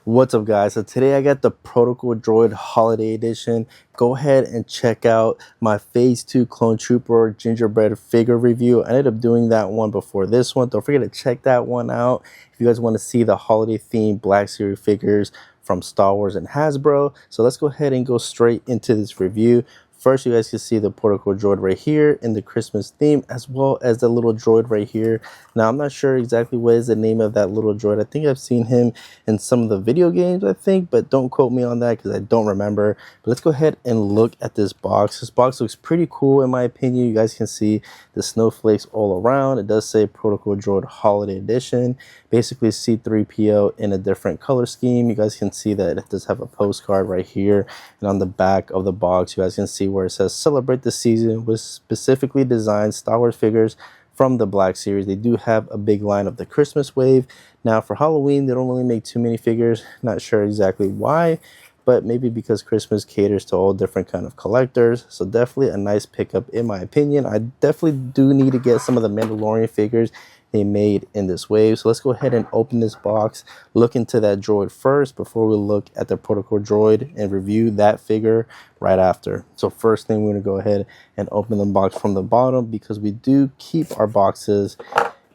What's up, guys? So today I got the Protocol Droid Holiday Edition. Go ahead and check out my Phase 2 Clone Trooper gingerbread figure review. I ended up doing that one before this one. Don't forget to check that one out if you guys want to see the holiday themed Black Series figures from Star Wars and Hasbro. So let's go ahead and go straight into this review. First, you guys can see the Protocol Droid right here in the Christmas theme, as well as the little droid right here. Now, I'm not sure exactly what is the name of that little droid. I think I've seen him in some of the video games, I think, but don't quote me on that because I don't remember. But let's go ahead and look at this box. This box looks pretty cool in my opinion. You guys can see the snowflakes all around. It does say Protocol Droid Holiday Edition. Basically, C-3PO in a different color scheme. You guys can see that it does have a postcard right here, and on the back of the box, you guys can see where it says celebrate the season with specifically designed Star Wars figures from the Black Series. They do have a big line of the Christmas wave. Now for Halloween, they don't really make too many figures. Not sure exactly why, but maybe because Christmas caters to all different kind of collectors. So definitely a nice pickup in my opinion. I definitely do need to get some of the Mandalorian figures they made in this wave. So let's go ahead and open this box, look into that droid first before we look at the Protocol Droid and review that figure right after. So first thing, we're gonna go ahead and open the box from the bottom because we do keep our boxes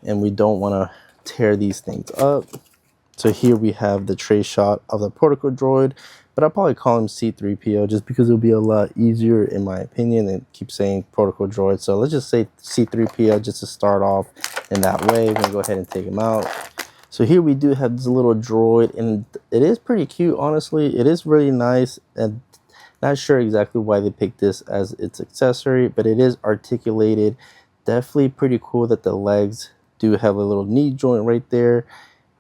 and we don't wanna tear these things up. So here we have the tray shot of the Protocol Droid, but I'll probably call him C-3PO just because it'll be a lot easier in my opinion than keep saying Protocol Droid. So let's just say C-3PO just to start off in that way. We're gonna go ahead and take him out. So here we do have this little droid, and it is pretty cute, honestly. It is really nice, and not sure exactly why they picked this as its accessory, but it is articulated. Definitely pretty cool that the legs do have a little knee joint right there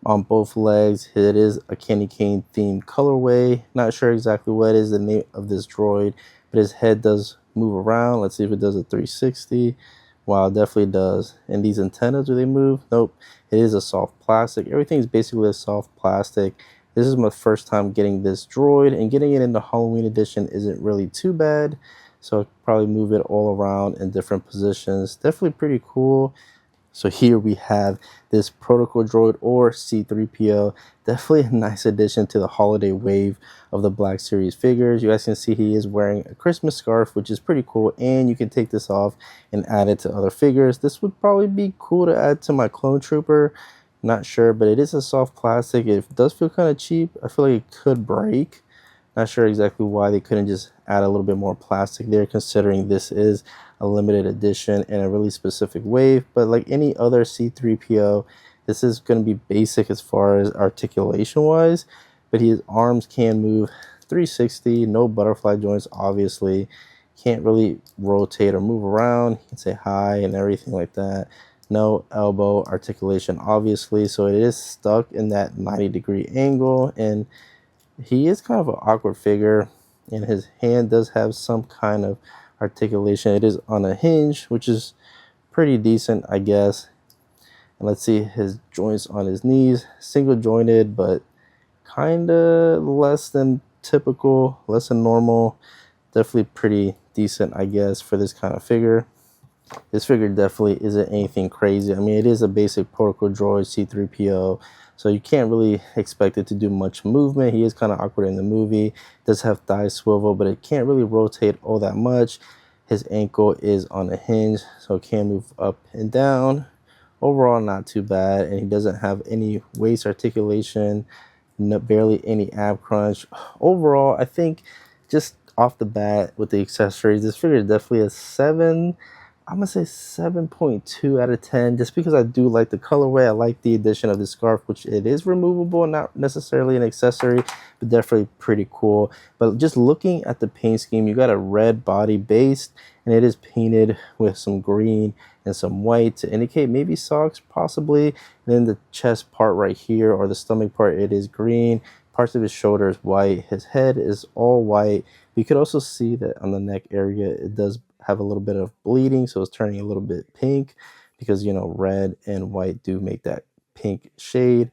on both legs. It is a candy cane themed colorway. Not sure exactly what is the name of this droid, but his head does move around. Let's see if it does a 360. Wow, it definitely does. And these antennas, do they move? Nope. It is a soft plastic. Everything is basically a soft plastic. This is my first time getting this droid, and getting it in the Halloween edition isn't really too bad. So I'll probably move it all around in different positions. Definitely pretty cool. So here we have this Protocol Droid, or C-3PO. Definitely a nice addition to the holiday wave of the Black Series figures. You guys can see he is wearing a Christmas scarf, which is pretty cool. And you can take this off and add it to other figures. This would probably be cool to add to my Clone Trooper. Not sure, but it is a soft plastic. It does feel kind of cheap. I feel like it could break. Not sure exactly why they couldn't just add a little bit more plastic there, considering this is a limited edition and a really specific wave. But like any other C-3PO, this is going to be basic as far as articulation wise, but his arms can move 360, no butterfly joints, obviously. Can't really rotate or move around. He can say hi and everything like that. No elbow articulation, obviously, so it is stuck in that 90-degree angle, and he is kind of an awkward figure, and his hand does have some kind of articulation. It is on a hinge, which is pretty decent, I guess. And let's see his joints on his knees. Single jointed, but kind of less than typical, less than normal. Definitely pretty decent, I guess, for this kind of figure. This figure definitely isn't anything crazy. I mean, it is a basic Protocol Droid C-3PO, so you can't really expect it to do much movement. He is kind of awkward in the movie. It does have thigh swivel, but it can't really rotate all that much. His ankle is on a hinge, so it can move up and down. Overall, not too bad, and he doesn't have any waist articulation, barely any ab crunch. Overall, I think just off the bat with the accessories, this figure is definitely a 7. I'm going to say 7.2 out of 10, just because I do like the colorway. I like the addition of the scarf, which it is removable, not necessarily an accessory, but definitely pretty cool. But just looking at the paint scheme, you got a red body base, and it is painted with some green and some white to indicate maybe socks, possibly. And then the chest part right here, or the stomach part, it is green. Parts of his shoulder is white. His head is all white. You could also see that on the neck area, it does have a little bit of bleeding, so it's turning a little bit pink because, you know, red and white do make that pink shade.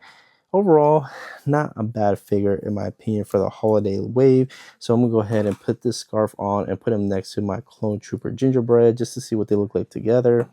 Overall, not a bad figure in my opinion for the holiday wave. So I'm gonna go ahead and put this scarf on and put him next to my Clone Trooper gingerbread just to see what they look like together.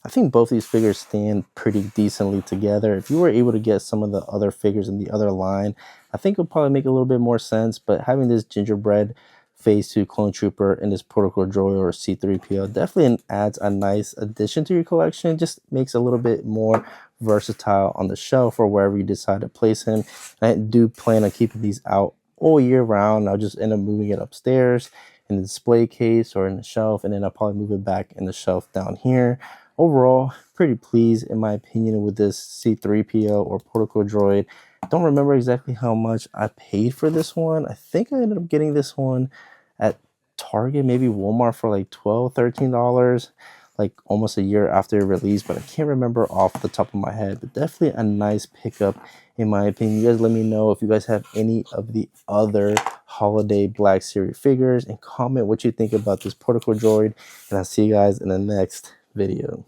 I think both these figures stand pretty decently together. If you were able to get some of the other figures in the other line, I think it would probably make a little bit more sense. But having this gingerbread Phase 2 Clone Trooper and this Protocol Droid or C-3PO definitely adds a nice addition to your collection. Just makes a little bit more versatile on the shelf or wherever you decide to place him. I do plan on keeping these out all year round. I'll just end up moving it upstairs in the display case or in the shelf, and then I'll probably move it back in the shelf down here. Overall, pretty pleased in my opinion with this C-3PO or Protocol Droid. Don't remember exactly how much I paid for this one. I think I ended up getting this one at Target, maybe Walmart for like $12, $13, like almost a year after it released, but I can't remember off the top of my head. But definitely a nice pickup in my opinion. You guys let me know if you guys have any of the other holiday Black Series figures and comment what you think about this Protocol Droid, and I'll see you guys in the next video.